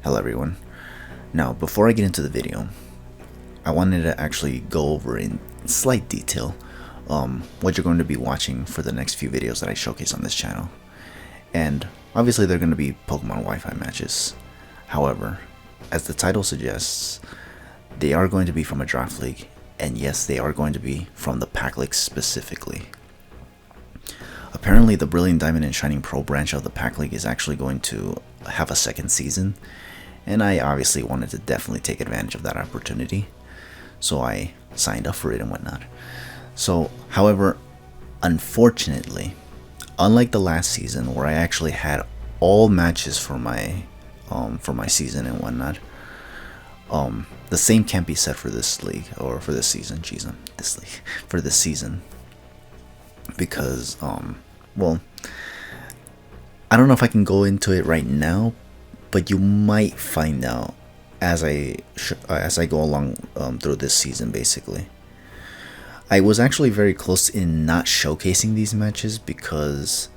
Hello everyone. Now before I get into the video, I wanted to actually go over in slight detail what you're going to be watching for the next few videos that I showcase on this channel. And obviously they're going to be Pokemon Wi-Fi matches. However, as the title suggests, they are going to be from a draft league, and yes, they are going to be from the PAC league specifically. Apparently the Brilliant Diamond and Shining Pearl branch of the PAC league is actually going to have a second season, and I obviously wanted to definitely take advantage of that opportunity, so I signed up for it and whatnot. So, however, unfortunately, unlike the last season where I actually had all matches for my season and whatnot, the same can't be said for this league or for this season. For this season, because well, I don't know if I can go into it right now, but you might find out as I go along through this season. Basically, I was actually very close in not showcasing these matches because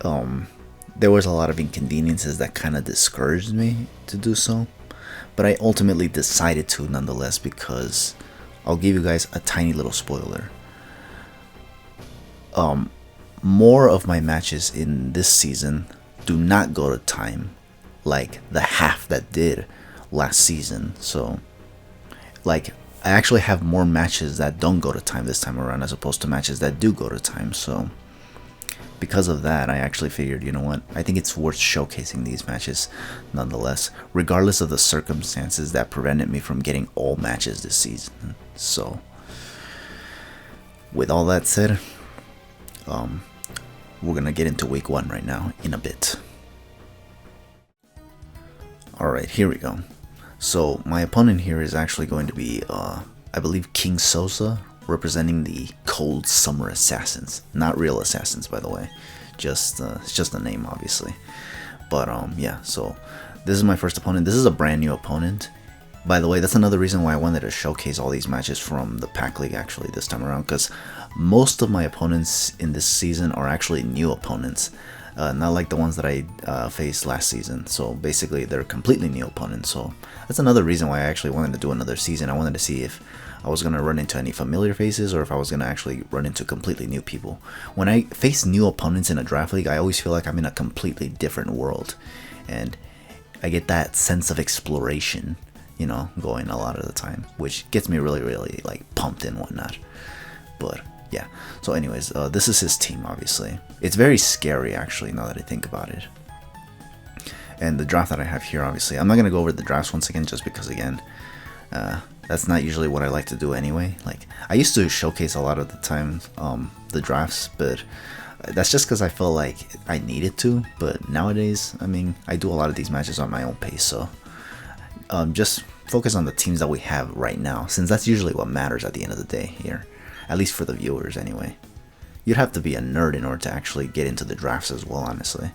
there was a lot of inconveniences that kind of discouraged me to do so, but I ultimately decided to nonetheless, because I'll give you guys a tiny little spoiler. More of my matches in this season do not go to time like the half that did last season. So like, I actually have more matches that don't go to time this time around as opposed to matches that do go to time. So because of that, I actually figured, you know what, I think it's worth showcasing these matches nonetheless, regardless of the circumstances that prevented me from getting all matches this season. So with all that said, we're gonna get into week 1 right now in a bit. Alright, here we go. So my opponent here is actually going to be I believe King Sosa, representing the Cold Summer Assassins. Not real assassins, by the way, just it's just a name, obviously. But yeah, so this is my first opponent. This is a brand new opponent, by the way. That's another reason why I wanted to showcase all these matches from the PAC league actually this time around, because most of my opponents in this season are actually new opponents, not like the ones that I faced last season. So basically they're completely new opponents. So that's another reason why I actually wanted to do another season. I wanted to see if I was going to run into any familiar faces or if I was going to actually run into completely new people. When I face new opponents in a draft league, I always feel like I'm in a completely different world, and I get that sense of exploration, you know, going a lot of the time, which gets me really like pumped and whatnot. But yeah, so anyways, this is his team. Obviously it's very scary actually, now that I think about it. And the draft that I have here, obviously I'm not going to go over the drafts once again, just because again, that's not usually what I like to do anyway. Like, I used to showcase a lot of the time the drafts, but that's just because I felt like I needed to. But nowadays, I mean, I do a lot of these matches on my own pace, so just focus on the teams that we have right now, since that's usually what matters at the end of the day here, at least for the viewers anyway. You'd have to be a nerd in order to actually get into the drafts as well, honestly.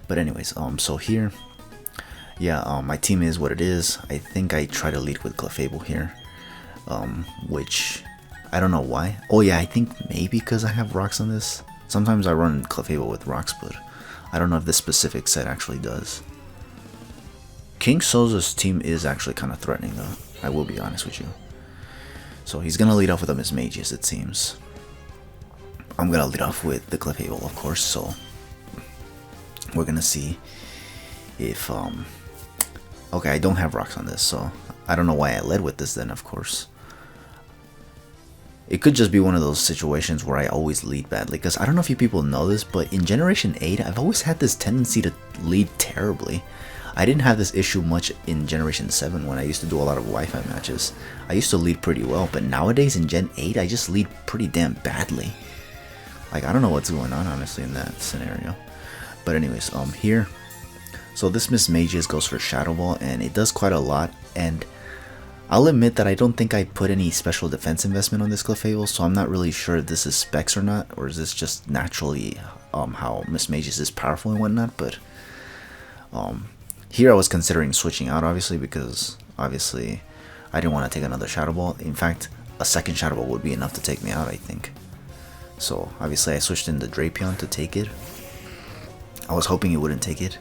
But anyways, so here, yeah, my team is what it is. I think I try to lead with Clefable here, which I don't know why. Oh yeah, I think maybe because I have rocks on this. Sometimes I run Clefable with rocks, but I don't know if this specific set actually does. King Sosa's team is actually kind of threatening though, I will be honest with you. So he's gonna lead off with a Mismagius, it seems. I'm gonna lead off with the Clefable, of course, so we're gonna see if okay, I don't have rocks on this, so I don't know why I led with this then, of course. It could just be one of those situations where I always lead badly, because I don't know if you people know this, but in Generation 8, I've always had this tendency to lead terribly. I didn't have this issue much in Generation 7 when I used to do a lot of Wi-Fi matches. I used to lead pretty well, but nowadays in Gen 8, I just lead pretty damn badly. Like, I don't know what's going on, honestly, in that scenario. But anyways, here, so this Mismagius goes for Shadow Ball, and it does quite a lot, and I'll admit that I don't think I put any special defense investment on this Clefable, so I'm not really sure if this is specs or not, or is this just naturally how Mismagius is powerful and whatnot. But here I was considering switching out, obviously, because obviously I didn't want to take another Shadow Ball. In fact, a second Shadow Ball would be enough to take me out, I think. So obviously I switched in the Drapion to take it. I was hoping it wouldn't take it.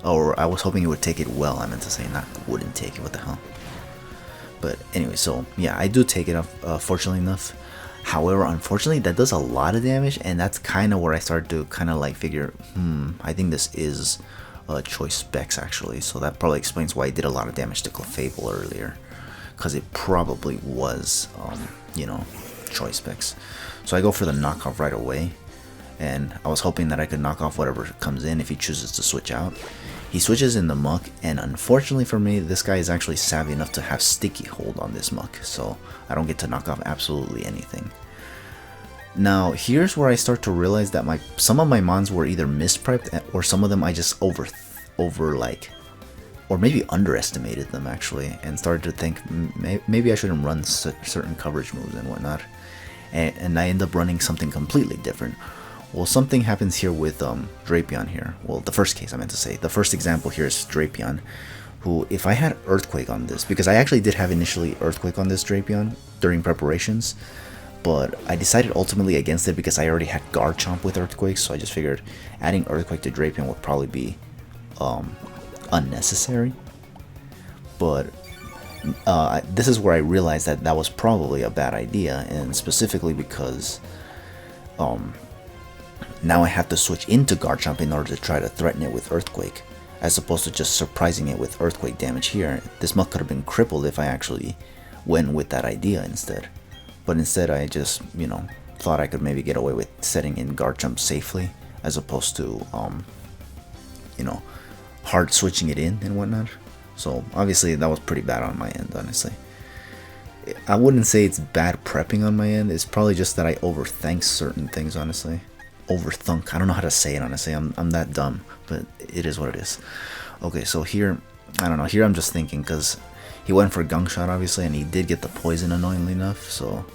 Or I was hoping it would take it well, I meant to say, not wouldn't take it, what the hell. But anyway, so yeah, I do take it off, fortunately enough. However, unfortunately, that does a lot of damage, and that's kind of where I started to kind of like figure, I think this is choice specs actually, so that probably explains why I did a lot of damage to Clefable earlier, because it probably was, you know, choice specs. So I go for the knockoff right away, and I was hoping that I could knock off whatever comes in if he chooses to switch out. He switches in the Muck, and unfortunately for me, this guy is actually savvy enough to have Sticky Hold on this Muck, so I don't get to knock off absolutely anything. Now, here's where I start to realize that some of my mons were either misprepped, or some of them I just or maybe underestimated them actually, and started to think maybe I shouldn't run certain coverage moves and whatnot, and I end up running something completely different. Well, something happens here with Drapion here. Well, the first case I meant to say. The first example here is Drapion, who, if I had Earthquake on this, because I actually did have initially Earthquake on this Drapion during preparations, but I decided ultimately against it because I already had Garchomp with Earthquake, so I just figured adding Earthquake to Drapion would probably be unnecessary. But this is where I realized that that was probably a bad idea, and specifically because now I have to switch into Garchomp in order to try to threaten it with Earthquake, as opposed to just surprising it with Earthquake damage here. This Muck could have been crippled if I actually went with that idea instead. But instead I just, you know, thought I could maybe get away with setting in Garchomp safely, as opposed to, you know, hard switching it in and whatnot. So obviously that was pretty bad on my end, honestly. I wouldn't say it's bad prepping on my end, it's probably just that I overthink certain things, honestly. Overthunk, I don't know how to say it, honestly. I'm that dumb, but it is what it is. Okay, so here, I don't know, here I'm just thinking, because he went for Gunk Shot obviously, and he did get the poison annoyingly enough, so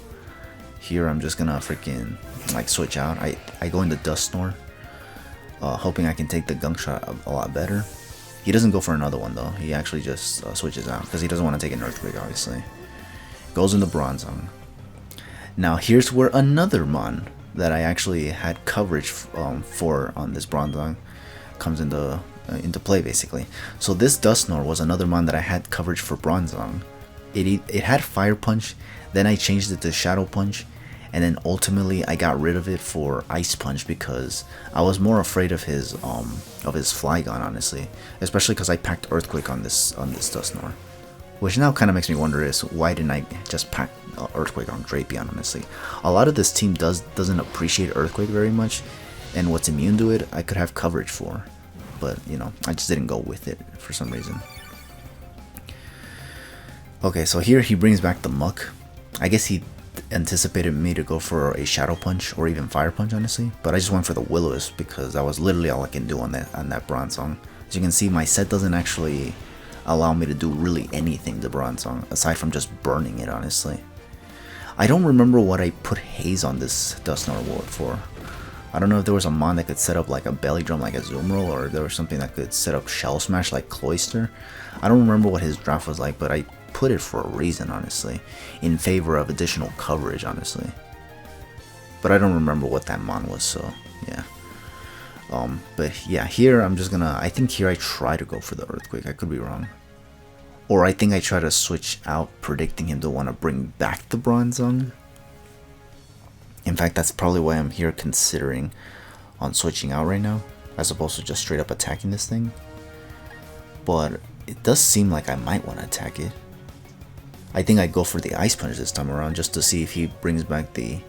here I'm just gonna freaking like switch out. I go into Dust Snore, hoping I can take the Gunk Shot a lot better. He doesn't go for another one though, he actually just switches out, because he doesn't want to take an Earthquake obviously. Goes into Bronzong. Now here's where another Mon that I actually had coverage for on this Bronzong comes into play basically. So this Dust Snore was another Mon that I had coverage for Bronzong. It had Fire Punch, then I changed it to Shadow Punch, and then ultimately I got rid of it for Ice Punch because I was more afraid of his Flygon, honestly, especially because I packed Earthquake on this Dust Snore. Which now kind of makes me wonder is why didn't I just pack Earthquake on Drapion, honestly. A lot of this team doesn't appreciate Earthquake very much, and what's immune to it I could have coverage for. But, you know, I just didn't go with it for some reason. Okay, so here he brings back the Muck. I guess he anticipated me to go for a Shadow Punch or even Fire Punch, honestly. But I just went for the Will-O-Wisp because that was literally all I can do on that Bronzong. As you can see, my set doesn't actually allow me to do really anything to Bronzong, aside from just burning it, honestly. I don't remember what I put Haze on this Dust Snore Ward for. I don't know if there was a Mon that could set up like a Belly Drum like a Zoomroll, or there was something that could set up Shell Smash like Cloyster. I don't remember what his draft was like, but I put it for a reason, honestly, in favor of additional coverage, honestly. But I don't remember what that Mon was, so yeah. But yeah, here I'm just gonna, I think here I try to go for the Earthquake, I could be wrong. Or I think I try to switch out, predicting him to want to bring back the Bronzong. In fact, that's probably why I'm here considering on switching out right now, as opposed to just straight up attacking this thing. But it does seem like I might want to attack it. I think I'd go for the Ice Punch this time around, just to see if he brings back the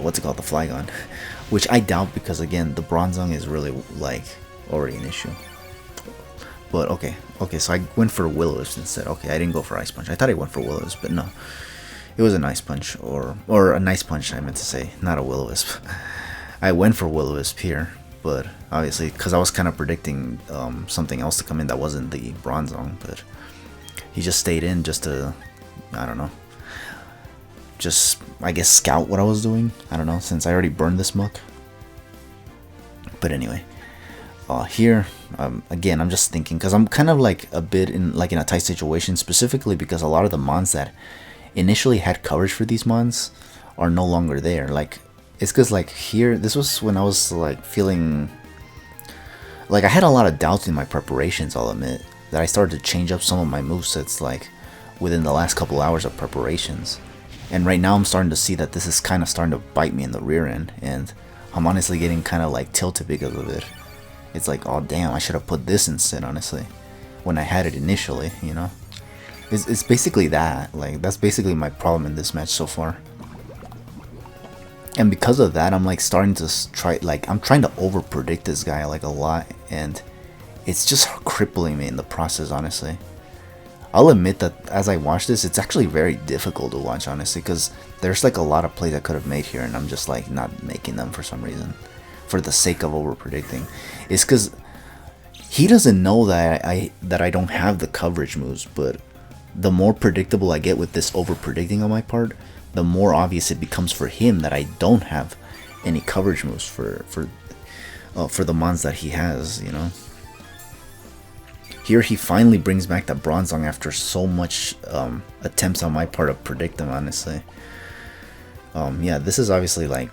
what's it called, the Flygon, which I doubt, because again the Bronzong is really like already an issue. But okay, so I went for Will-O-Wisp instead. Okay, I didn't go for Ice Punch. I thought I went for Will-O-Wisp, but no, it was an Ice Punch, or a Nice Punch, I meant to say, not a Will-O-Wisp. I went for Will-O-Wisp here, but obviously because I was kind of predicting something else to come in that wasn't the Bronzong, but he just stayed in just to, I don't know, just, I guess, scout what I was doing. I don't know, since I already burned this Muck. But anyway, here, again, I'm just thinking, because I'm kind of like a bit in a tight situation, specifically because a lot of the Mons that initially had coverage for these Mons are no longer there. Like, it's because like here, this was when I was like feeling Like, I had a lot of doubts in my preparations, I'll admit, that I started to change up some of my movesets, like, within the last couple hours of preparations. And right now I'm starting to see that this is kind of starting to bite me in the rear end, and I'm honestly getting kind of, like, tilted because of it. It's like, oh damn, I should have put this instead, honestly, when I had it initially, you know? It's basically that. Like, that's basically my problem in this match so far. And because of that, I'm like starting to try, like, I'm trying to over predict this guy like a lot, and it's just crippling me in the process, honestly. I'll admit that as I watch this, it's actually very difficult to watch, honestly, because there's like a lot of plays I could have made here, and I'm just like not making them for some reason, for the sake of over predicting. It's because he doesn't know that I don't have the coverage moves, but the more predictable I get with this over predicting on my part, the more obvious it becomes for him that I don't have any coverage moves for the mons that he has, you know. Here he finally brings back the Bronzong after so much attempts on my part to predict him, honestly. Yeah, this is obviously like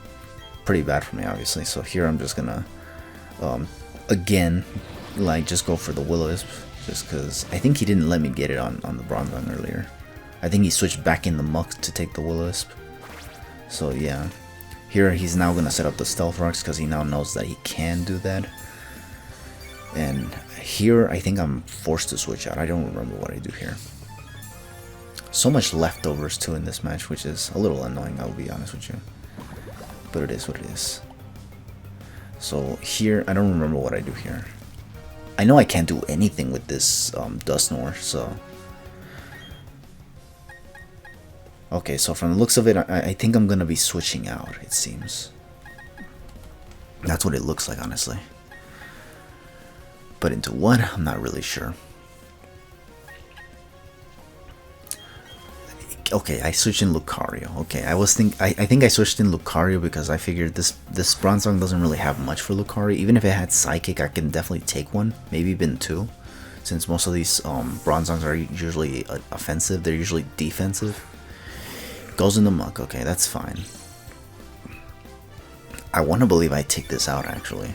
pretty bad for me, obviously. So here I'm just gonna again, like, just go for the Will-O-Wisp, just because I think he didn't let me get it on the Bronzong earlier. I think he switched back in the muck to take the Will-O-Wisp. So yeah, here he's now gonna set up the Stealth Rocks because he now knows that he can do that. And here I think I'm forced to switch out. I don't remember what I do here. So much leftovers too in this match, which is a little annoying, I'll be honest with you. But it is what it is. So here, I don't remember what I do here. I know I can't do anything with this Dusknoir, so... Okay, so from the looks of it, I think I'm gonna be switching out, it seems. That's what it looks like, honestly. But into what? I'm not really sure. Okay, I switched in Lucario. Okay, I think I switched in Lucario because I figured this Bronzong doesn't really have much for Lucario. Even if it had Psychic, I can definitely take one, maybe even two, since most of these Bronzongs are usually offensive. They're usually defensive. Goes in the muck. Okay, that's fine. I want to believe I take this out, actually.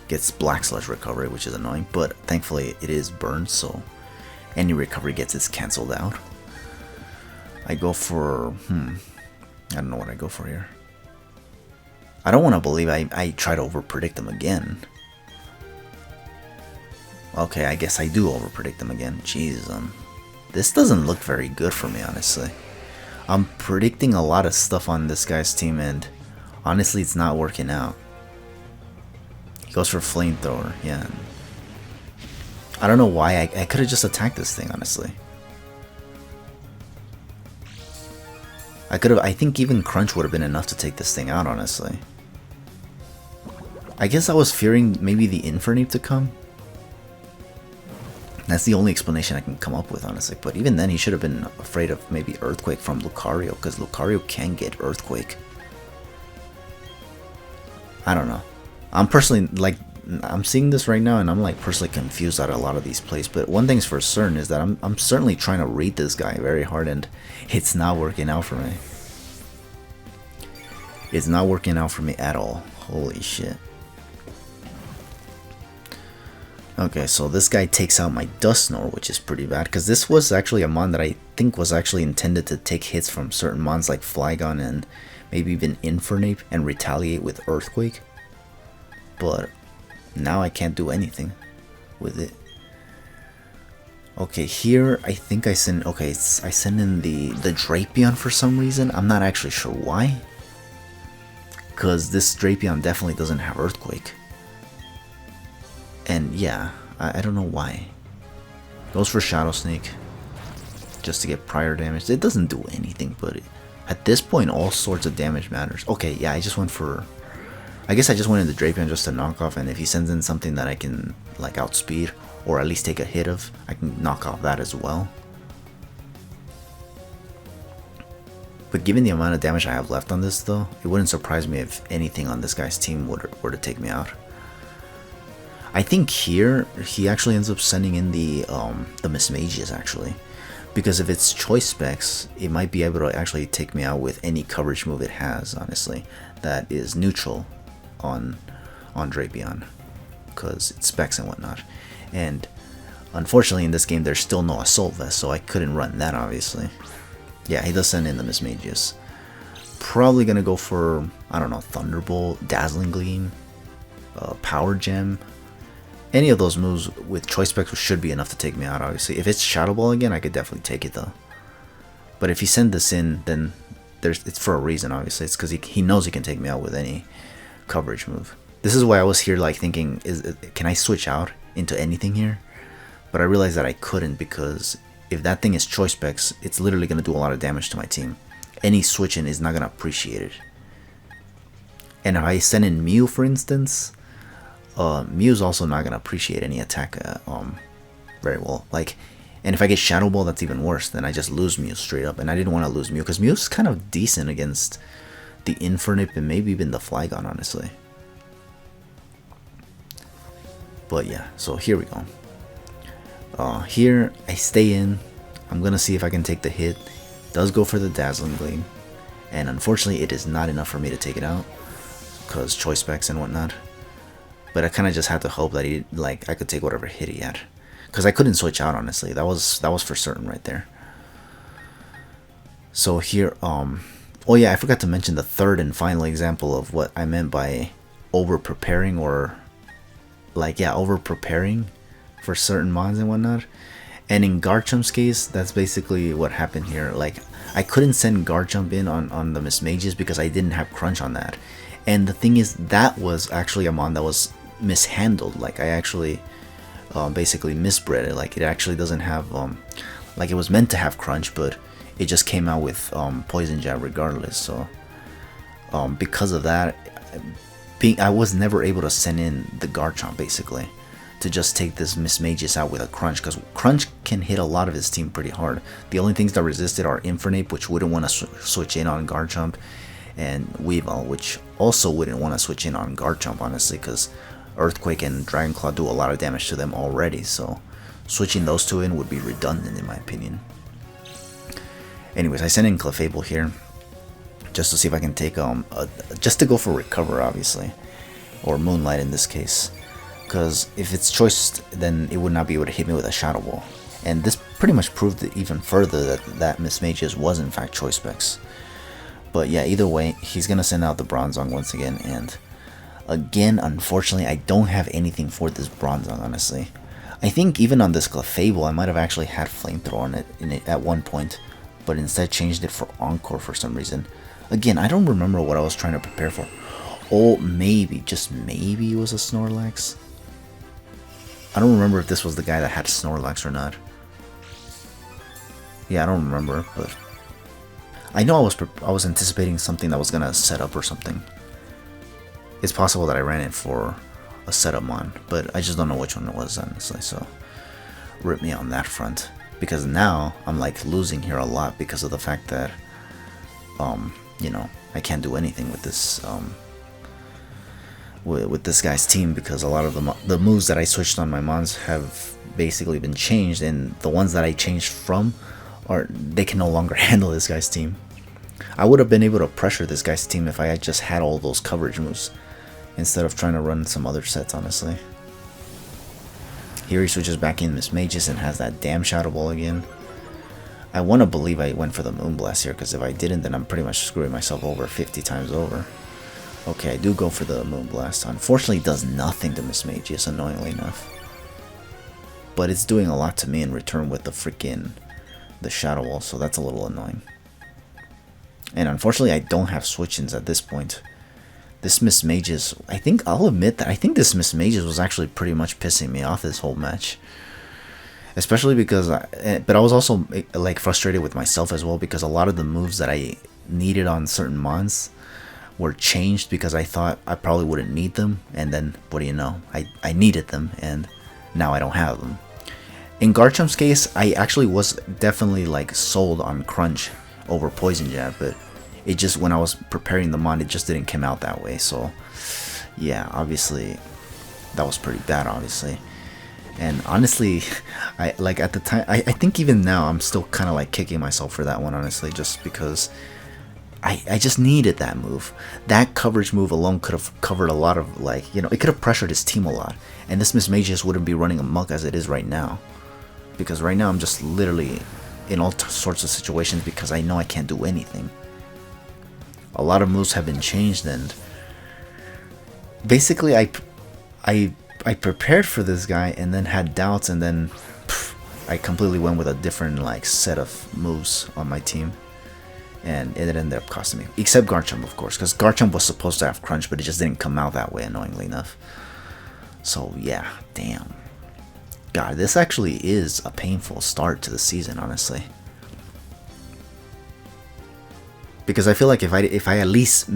Gets Black Sludge recovery, which is annoying, but thankfully it is burned, so any recovery gets is cancelled out. I go for, I don't know what I go for here. I don't want to believe I try to overpredict them again. Okay, I guess I do overpredict them again. Jeez, this doesn't look very good for me, honestly. I'm predicting a lot of stuff on this guy's team, and honestly, it's not working out. He goes for Flamethrower, yeah. I don't know why, I could have just attacked this thing, honestly. I think even Crunch would have been enough to take this thing out, honestly. I guess I was fearing maybe the Infernape to come. That's the only explanation I can come up with, honestly. But even then, he should have been afraid of maybe Earthquake from Lucario, because Lucario can get Earthquake. I don't know. I'm personally, like, I'm seeing this right now, and I'm like personally confused at a lot of these plays. But one thing's for certain is that I'm certainly trying to read this guy very hard, and it's not working out for me. It's not working out for me at all. Holy shit. Okay, so this guy takes out my Dusknoir, which is pretty bad, because this was actually a mon that I think was actually intended to take hits from certain mons like Flygon and maybe even Infernape and retaliate with Earthquake. But now I can't do anything with it. Okay, here I think I send, okay, I send in the Drapion for some reason. I'm not actually sure why, because this Drapion definitely doesn't have Earthquake. And yeah, I don't know why. Goes for Shadow Sneak just to get prior damage. It doesn't do anything, but at this point all sorts of damage matters. Okay, yeah, I just went for, I guess I just went into Drapion just to knock off, and if he sends in something that I can like outspeed or at least take a hit of, I can knock off that as well. But given the amount of damage I have left on this though, it wouldn't surprise me if anything on this guy's team were to take me out. I think here he actually ends up sending in the Mismagius actually, because if it's choice specs, it might be able to actually take me out with any coverage move it has, honestly, that is neutral on on Drapion, because it's specs and whatnot. And unfortunately in this game there's still no Assault Vest, so I couldn't run that obviously. Yeah, he does send in the Mismagius. Probably gonna go for, I don't know, Thunderbolt, Dazzling Gleam, Power Gem. Any of those moves with Choice Specs should be enough to take me out, obviously. If it's Shadow Ball again, I could definitely take it though. But if he send this in, then it's for a reason, obviously. It's because he knows he can take me out with any coverage move. This is why I was here like thinking, can I switch out into anything here? But I realized that I couldn't, because if that thing is Choice Specs, it's literally going to do a lot of damage to my team. Any switching is not going to appreciate it. And if I send in Mew, for instance, Mew's also not going to appreciate any attack very well. Like, and if I get Shadow Ball, that's even worse. Then I just lose Mew straight up. And I didn't want to lose Mew, because Mew's kind of decent against the Infernape and maybe even the Flygon, honestly. But yeah, so here we go. Here I stay in. I'm gonna see if I can take the hit. Does go for the Dazzling Gleam, and unfortunately it is not enough for me to take it out because Choice Specs and whatnot. But I kind of just had to hope that I could take whatever hit he had, because I couldn't switch out, honestly. That was for certain right there. So here, oh yeah, I forgot to mention the third and final example of what I meant by over preparing, or over preparing for certain mons and whatnot. And in Garchomp's case, that's basically what happened here. Like, I couldn't send Garchomp in on the Mismagius because I didn't have Crunch on that. And the thing is, that was actually a mon that was mishandled. Like, I actually basically misbred it. Like, it actually doesn't have like, it was meant to have Crunch, but it just came out with Poison Jab regardless. So because of that, I was never able to send in the Garchomp basically to just take this Mismagius out with a Crunch, because Crunch can hit a lot of his team pretty hard. The only things that resisted are Infernape, which wouldn't want to switch in on Garchomp, and Weavile, which also wouldn't want to switch in on Garchomp, honestly, because Earthquake and Dragon Claw do a lot of damage to them already, so switching those two in would be redundant in my opinion. Anyways, I sent in Clefable here just to see if I can take just to go for Recover, obviously, or Moonlight in this case, because if it's choiced, then it would not be able to hit me with a Shadow Ball. And this pretty much proved it even further that Mismagius was in fact Choice Specs. But yeah, either way, he's gonna send out the Bronzong once again, and again, unfortunately, I don't have anything for this Bronzong, honestly. I think even on this Clefable, I might have actually had Flamethrower in it at one point, but instead changed it for Encore for some reason. Again, I don't remember what I was trying to prepare for. Oh, maybe, just maybe it was a Snorlax. I don't remember if this was the guy that had Snorlax or not. Yeah, I don't remember, but I know I was anticipating something that was gonna set up or something. It's possible that I ran it for a setup mon, but I just don't know which one it was, honestly, so rip me on that front. Because now I'm like losing here a lot because of the fact that you know, I can't do anything with this with this guy's team, because a lot of the moves that I switched on my mons have basically been changed, and the ones that I changed from they can no longer handle this guy's team. I would have been able to pressure this guy's team if I had just had all those coverage moves instead of trying to run some other sets, honestly. Here he switches back in Mismagius and has that damn Shadow Ball again. I want to believe I went for the Moonblast here, because if I didn't, then I'm pretty much screwing myself over 50 times over. Okay, I do go for the Moonblast. Unfortunately, it does nothing to Mismagius, annoyingly enough. But it's doing a lot to me in return with the Shadow Ball, so that's a little annoying. And unfortunately, I don't have switch-ins at this point. This Mismagius, I'll admit that I think this Mismagius was actually pretty much pissing me off this whole match. Especially because, but I was also like frustrated with myself as well, because a lot of the moves that I needed on certain mons were changed because I thought I probably wouldn't need them, and then what do you know, I needed them, and now I don't have them. In Garchomp's case, I actually was definitely like sold on Crunch over Poison Jab, but it just, when I was preparing the mon, it just didn't come out that way. So yeah, obviously that was pretty bad, obviously. And honestly, I like at the time, I think even now I'm still kind of like kicking myself for that one, honestly, just because I just needed that move. That coverage move alone could have covered a lot of, like, you know, it could have pressured his team a lot. And this Miss Mages wouldn't be running amok as it is right now. Because right now I'm just literally in all sorts of situations because I know I can't do anything. A lot of moves have been changed, and basically I prepared for this guy and then had doubts, and then I completely went with a different like set of moves on my team. And it ended up costing me. Except Garchomp, of course, because Garchomp was supposed to have Crunch, but it just didn't come out that way, annoyingly enough. So, yeah, damn. God, this actually is a painful start to the season, honestly. Because I feel like if I at least...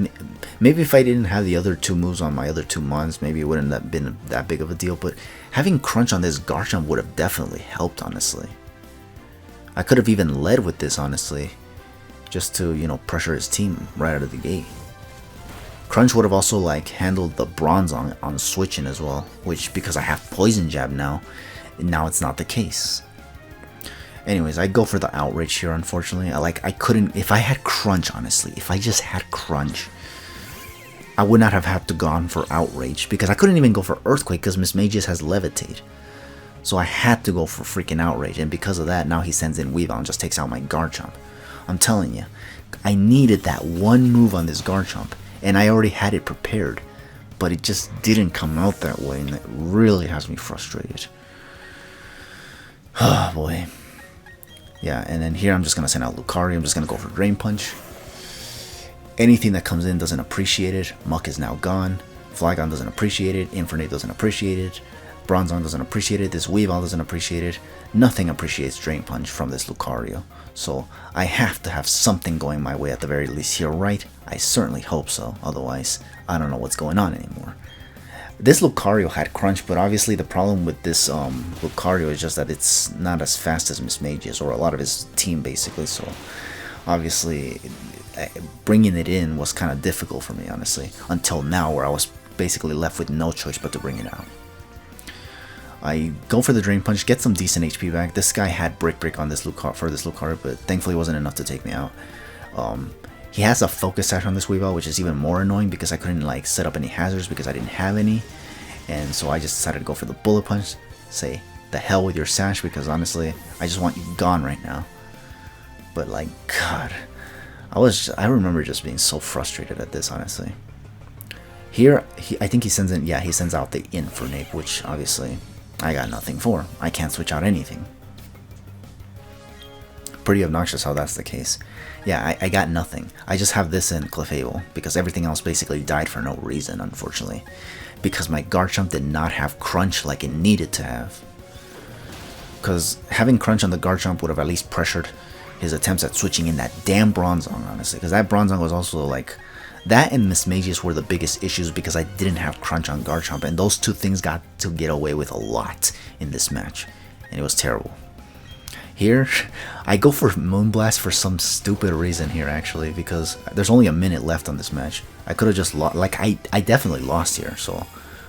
Maybe if I didn't have the other two moves on my other two mons, maybe it wouldn't have been that big of a deal. But having Crunch on this Garchomp would have definitely helped, honestly. I could have even led with this, honestly. Just to, you know, pressure his team right out of the gate. Crunch would have also like handled the Bronzong on switching as well, which because I have Poison Jab now it's not the case. Anyways, I go for the Outrage here, unfortunately. I couldn't, if I had Crunch, honestly, if I just had Crunch, I would not have had to gone for Outrage, because I couldn't even go for Earthquake because Miss Mages has Levitate. So I had to go for freaking Outrage, and because of that, now he sends in Weavile and just takes out my Garchomp. I'm telling you, I needed that one move on this Garchomp, and I already had it prepared, but it just didn't come out that way, and it really has me frustrated. Oh boy. Yeah, and then here I'm just going to send out Lucario. I'm just going to go for Drain Punch. Anything that comes in doesn't appreciate it. Muck is now gone. Flygon doesn't appreciate it. Infernape doesn't appreciate it. Bronzong doesn't appreciate it. This Weavile doesn't appreciate it. Nothing appreciates Drain Punch from this Lucario. So I have to have something going my way at the very least here, right? I certainly hope so. Otherwise, I don't know what's going on anymore. This Lucario had Crunch, but obviously the problem with this Lucario is just that it's not as fast as Miss Mages, or a lot of his team basically. So obviously bringing it in was kind of difficult for me, honestly. Until now, where I was basically left with no choice but to bring it out. I go for the Drain Punch, get some decent HP back. This guy had Break on this Lucario, but thankfully it wasn't enough to take me out. He has a Focus Sash on this Weavile, which is even more annoying because I couldn't like set up any hazards because I didn't have any. And so I just decided to go for the Bullet Punch, say the hell with your Sash, because honestly, I just want you gone right now. But like, God, I remember just being so frustrated at this, honestly. Here, I think he sends in, yeah, he sends out the Infernape, which obviously I got nothing for. I can't switch out anything. Pretty obnoxious how that's the case. Yeah, I got nothing. I just have this in Clefable, because everything else basically died for no reason, unfortunately. Because my Garchomp did not have Crunch like it needed to have. Because having Crunch on the Garchomp would have at least pressured his attempts at switching in that damn Bronzong, honestly. Because that Bronzong was also like... That and Miss Mages were the biggest issues because I didn't have Crunch on Garchomp, and those two things got to get away with a lot in this match, and it was terrible. Here, I go for Moonblast for some stupid reason here, actually, because there's only a minute left on this match. I could have just lost, like, I definitely lost here, so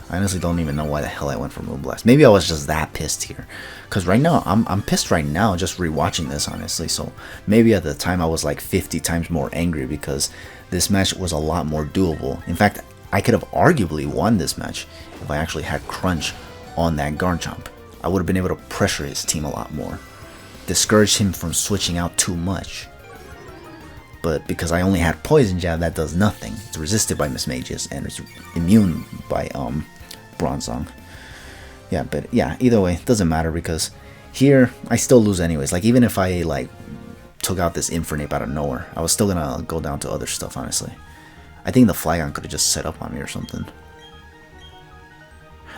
I honestly don't even know why the hell I went for Moonblast. Maybe I was just that pissed here, because right now, I'm pissed right now just rewatching this, honestly, so maybe at the time I was like 50 times more angry because this match was a lot more doable. In fact, I could have arguably won this match if I actually had Crunch on that Garchomp. I would have been able to pressure his team a lot more. Discourage him from switching out too much. But because I only had Poison Jab, that does nothing. It's resisted by Miss Mages and it's immune by Bronzong. Yeah, but yeah, either way, it doesn't matter because here I still lose anyways. Like even if I like took out this Infernape out of nowhere, I was still gonna go down to other stuff, honestly. I think the Flygon could have just set up on me or something.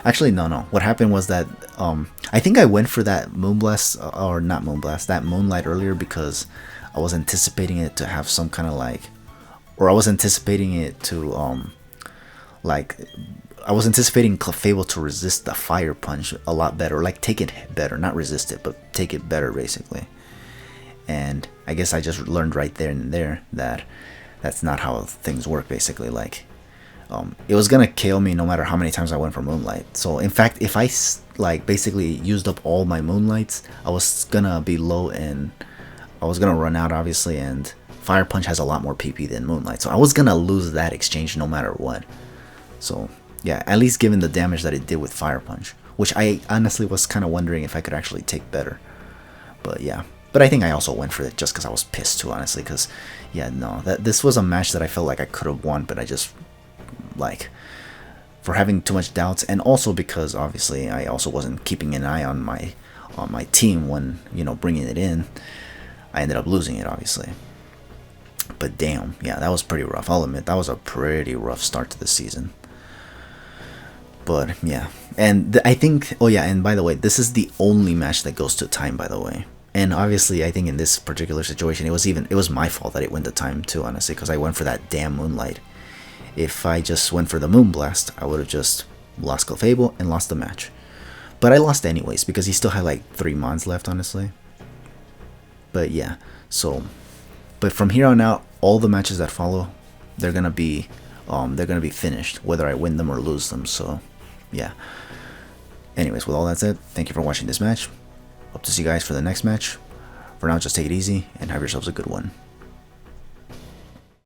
Actually, no. What happened was that I think I went for that Moonblast, or not Moonblast, that Moonlight earlier because I was anticipating it to have some kind of like, or I was anticipating it to like, I was anticipating Clefable to resist the Fire Punch a lot better, like take it better, not resist it, but take it better basically. And I guess I just learned right there and there that that's not how things work basically. Like it was gonna KO me no matter how many times I went for Moonlight. So in fact, if I like basically used up all my Moonlights, I was gonna be low and I was gonna run out obviously, and Fire Punch has a lot more PP than Moonlight, so I was gonna lose that exchange no matter what. So yeah, at least given the damage that it did with Fire Punch, which I honestly was kind of wondering if I could actually take better. But yeah, but I think I also went for it just because I was pissed too, honestly, because yeah, no, this was a match that I felt like I could have won, but I just, like, for having too much doubts, and also because obviously I also wasn't keeping an eye on my team when, you know, bringing it in, I ended up losing it, obviously. But damn, yeah, that was pretty rough. I'll admit, that was a pretty rough start to the season. But yeah, and I think, oh yeah, and by the way, this is the only match that goes to time, by the way. And obviously, I think in this particular situation, it was my fault that it went to time too, honestly, because I went for that damn Moonlight. If I just went for the Moonblast, I would have just lost Clefable and lost the match. But I lost anyways, because he still had like 3 mons left, honestly. But yeah, so, but from here on out, all the matches that follow, they're gonna be finished, whether I win them or lose them. So yeah. Anyways, with all that said, thank you for watching this match. Hope to see you guys for the next match. For now, just take it easy and have yourselves a good one.